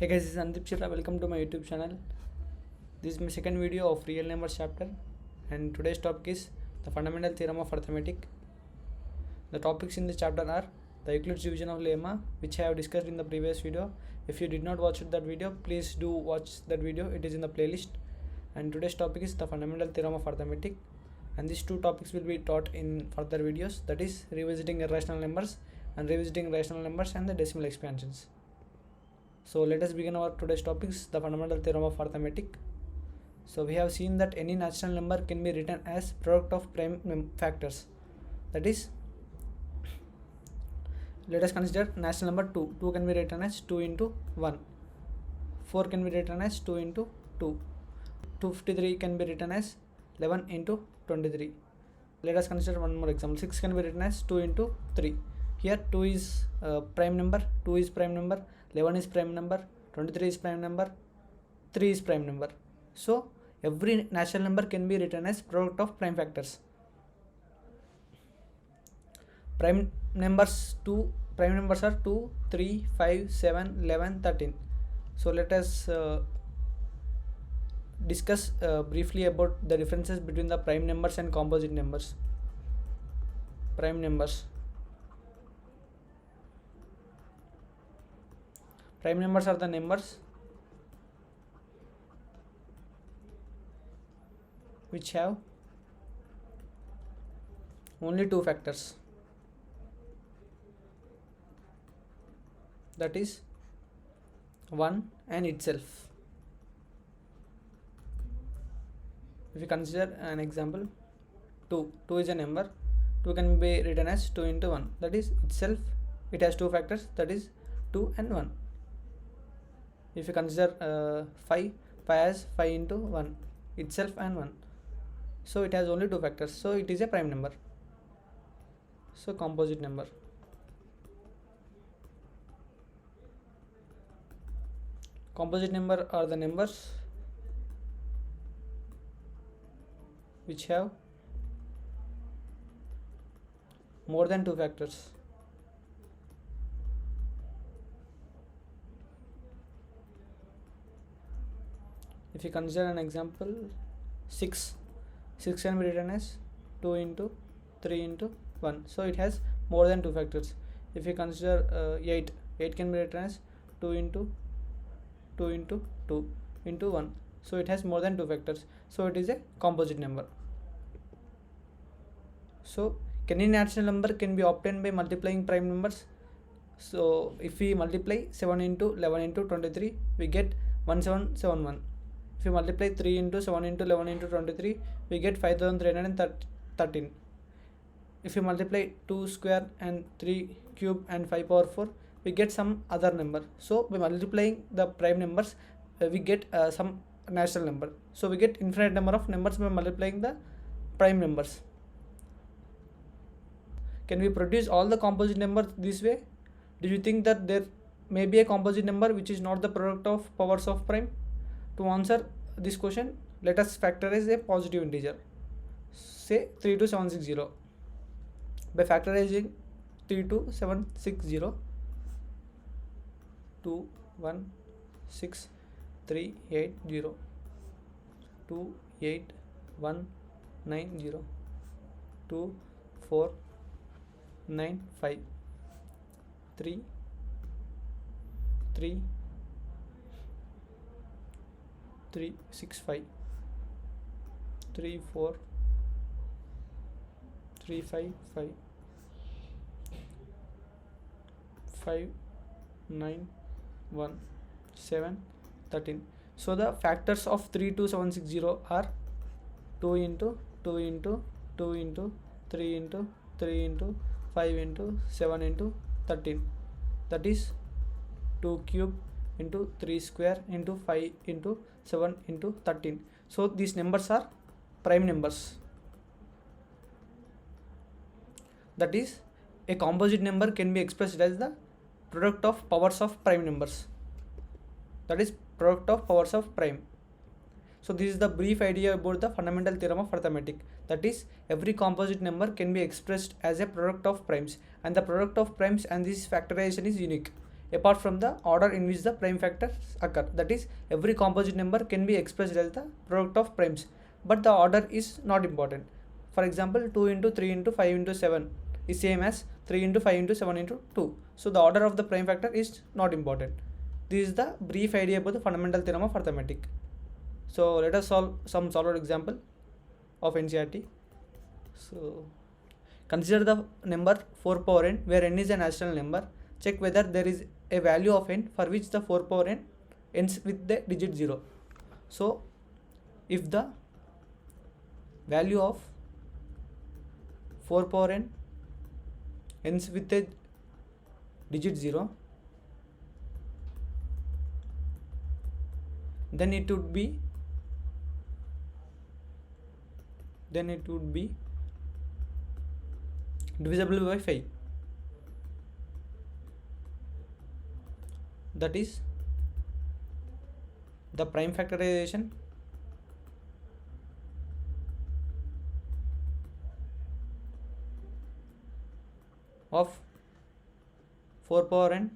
Hey guys, this is Andip Chitra. Welcome to my YouTube channel. This is my second video of real numbers chapter, and today's topic is the fundamental theorem of arithmetic. The topics in this chapter are the Euclid's division of lemma, which I have discussed in the previous video. If you did not watch that video, please do watch that video. It is in the playlist. And today's topic is the fundamental theorem of arithmetic, and these two topics will be taught in further videos, that is revisiting irrational numbers and revisiting rational numbers and the decimal expansions. So let us begin our today's topics, the fundamental theorem of arithmetic. So we have seen that any natural number can be written as product of prime factors. That is, let us consider natural number 2. 2 can be written as 2 into 1. 4 can be written as 2 into 2. 253 can be written as 11 into 23. Let us consider one more example. 6 can be written as 2 into 3. Here 2 is prime number, 2 is prime number, 11 is prime number, 23 is prime number, 3 is prime number. So every natural number can be written as product of prime factors. Prime numbers are 2, 3, 5, 7, 11, 13. So let us discuss briefly about the differences between the prime numbers and composite numbers. Prime numbers are the numbers which have only two factors, that is 1 and itself. If you consider an example, 2 is a number. 2 can be written as 2 into 1, that is itself it has two factors, that is 2 and 1. If you consider 5 as 5 into 1, itself and 1, so it has only two factors, so it is a prime number. So composite number. Composite number are the numbers which have more than two factors. If you consider an example, 6 can be written as 2 into 3 into 1, so it has more than two factors. If you consider 8 can be written as 2 into 2 into 2 into 1, so it has more than two factors, so it is a composite number. So any natural number can be obtained by multiplying prime numbers. So if we multiply 7 into 11 into 23, we get 1771. If you multiply 3 into 7 into 11 into 23, we get 5313. If you multiply 2 square and 3 cube and 5 power 4, we get some other number. So by multiplying the prime numbers, we get some natural number. So we get infinite number of numbers by multiplying the prime numbers. Can we produce all the composite numbers this way? Do you think that there may be a composite number which is not the product of powers of prime? To answer this question, let us factorize a positive integer, say 32760. By factorizing 32760, 216,380, 28190, 2495, 365, 35355, 591713. So the factors of 32760 are 2 into 2 into 2 into 3 into 3 into 5 into 7 into 13, that is 2 cube into 3 square into 5 into 7 into 13. So these numbers are prime numbers. That is, a composite number can be expressed as the product of powers of prime numbers, that is product of powers of prime. So this is the brief idea about the fundamental theorem of arithmetic. That is, every composite number can be expressed as a product of primes, and the product of primes and this factorization is unique. apart from the order in which the prime factors occur. That is, every composite number can be expressed as the product of primes, but the order is not important. For example, 2 into 3 into 5 into 7 is same as 3 into 5 into 7 into 2. So the order of the prime factor is not important. This is the brief idea about the fundamental theorem of arithmetic. So let us solve some solid example of NCERT. So consider the number 4 power n where n is a natural number. Check whether there is a value of n for which the 4 power n ends with the digit 0. So if the value of 4 power n ends with a digit 0, then it would be divisible by 5. That is, the prime factorization of 4 power n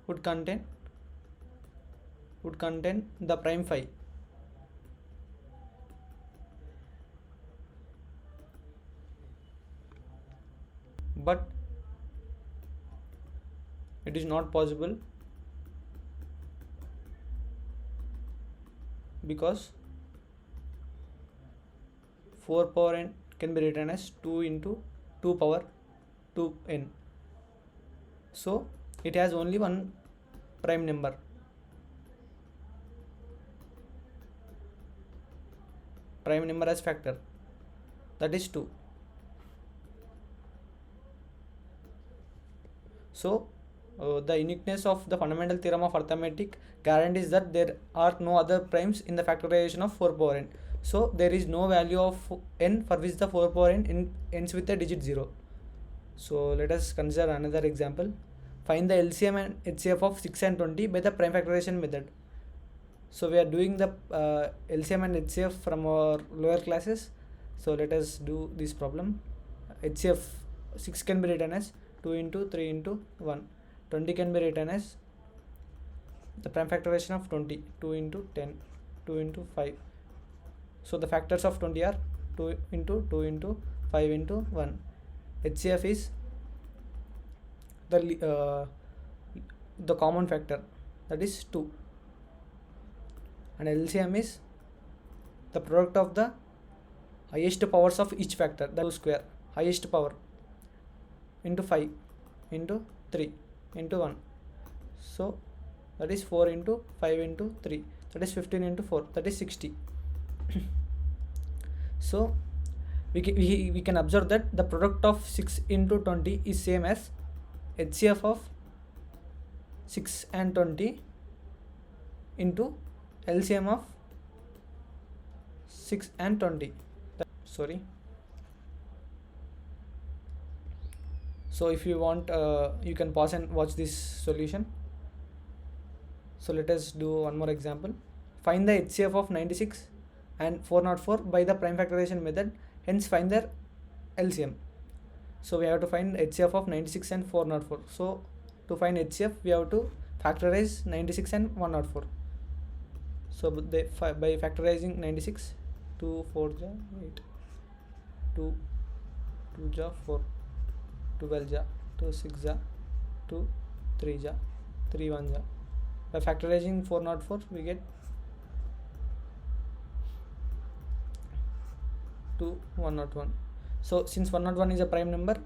would contain the prime 5. But it is not possible because 4 power n can be written as 2 into 2 power 2n. So it has only one prime number. Prime number as factor, that is 2. So the uniqueness of the fundamental theorem of arithmetic guarantees that there are no other primes in the factorization of 4 power n. So there is no value of n for which the 4 power n ends with a digit 0. So let us consider another example. Find the LCM and HCF of 6 and 20 by the prime factorization method. So we are doing the LCM and HCF from our lower classes. So let us do this problem. HCF 6 can be written as 2 into 3 into 1. 20 can be written as the prime factorization of 20, 2 into 10, 2 into 5. So the factors of 20 are 2 into 2 into 5 into 1. HCF is the common factor, that is 2, and LCM is the product of the highest powers of each factor, the square, highest power, into 5 into 3 into 1. So that is 4 into 5 into 3, that is 15 into 4, that is 60. So we can observe that the product of 6 into 20 is same as HCF of 6 and 20 into LCM of 6 and 20. Sorry. So if you want, you can pause and watch this solution. So let us do one more example. Find the HCF of 96 and 404 by the prime factorization method, hence find their LCM. So we have to find HCF of 96 and 404. So to find HCF, we have to factorize 96 and 104. So by factorizing 96, 2 4 ja 8, 2 2 ja 4, 12 ja 2 6 ja 2 3 ja 3 1 ja. By factorizing 404, we get 2 101. So since 101 is a prime number,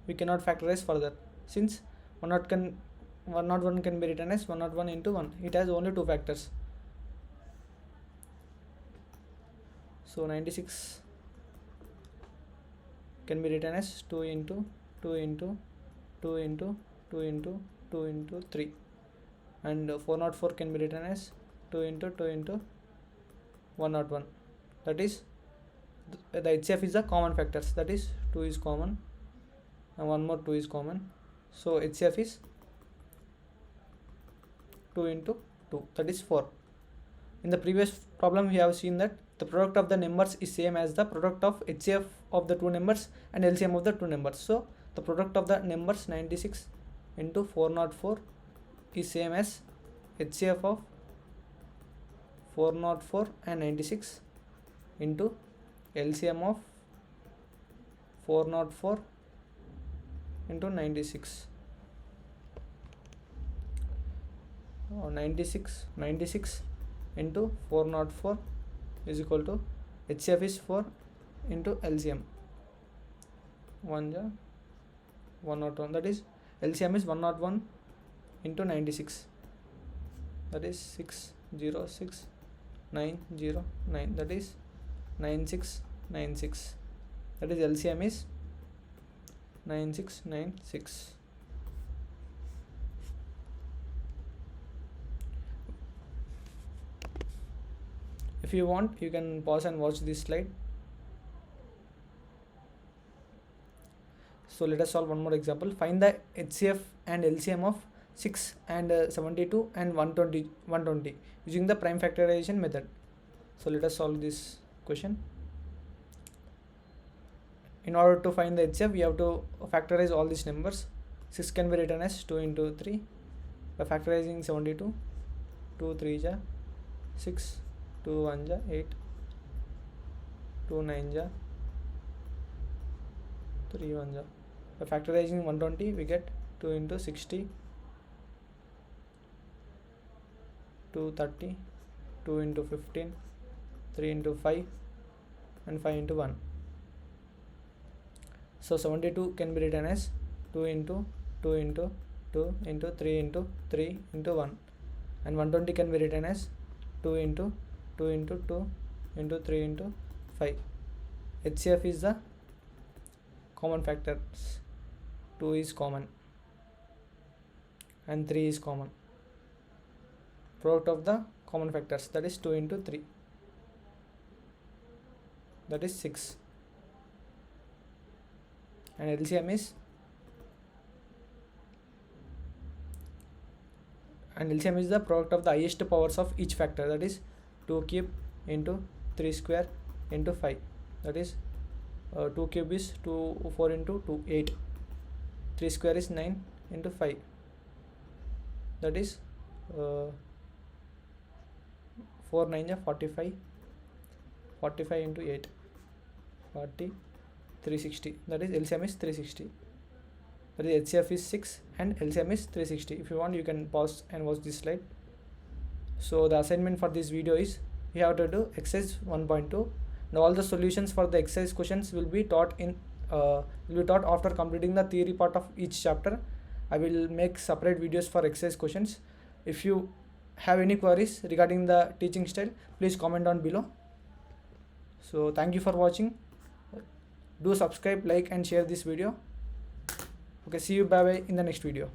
we cannot factorize further. Since 101 can be written as 101 into 1. It has only two factors. So 96 can be written as 2 into 2 into 2 into 2 into 2 into 3, and 404 can be written as 2 into 2 into 101. That is, the HCF is the common factors, that is 2 is common and one more 2 is common. So HCF is 2 into 2, that is 4. In the previous problem, we have seen that the product of the numbers is same as the product of HCF of the two numbers and LCM of the two numbers. So the product of the numbers 96 into 404 is same as HCF of 404 and 96 into LCM of 404 into 96. 96 into 404 is equal to HCF is 4 into LCM 101, that is LCM is 101 into 96, that is 606909, that is 9696, that is LCM is 9696. If you want, you can pause and watch this slide. So let us solve one more example. Find the HCF and LCM of 6 and 72 and 120 using the prime factorization method. So let us solve this question. In order to find the HCF, we have to factorize all these numbers. 6 can be written as 2 into 3 by factorizing 72. 2 3 ja 6, 2 1 ja 8, 2 9 ja 3 1 ja. By factorizing 120, we get 2 into 60, 2 30, 2 into 15, 3 into 5, and 5 into 1. So 72 can be written as 2 into 2 into 2 into 3 into 3 into 1, and 120 can be written as 2 into 2 into 2 into 3 into 5. HCF is the common factors. 2 is common and 3 is common. Product of the common factors, that is 2 into 3, that is 6, and LCM is the product of the highest powers of each factor, that is 2 cube into 3 square into 5, that is 2 cube is 2 4 into 2 8, 3 square is 9 into 5, that is 4 9 ja 45, 45 into 8 40, 360, that is LCM is 360, that is HCF is 6 and LCM is 360. If you want, you can pause and watch this slide. So the assignment for this video is, you have to do exercise 1.2. Now all the solutions for the exercise questions will be taught after completing the theory part of each chapter. I will make separate videos for exercise questions. If you have any queries regarding the teaching style, please comment down below. So thank you for watching. Do subscribe, like and share this video. Okay, see you, bye bye in the next video.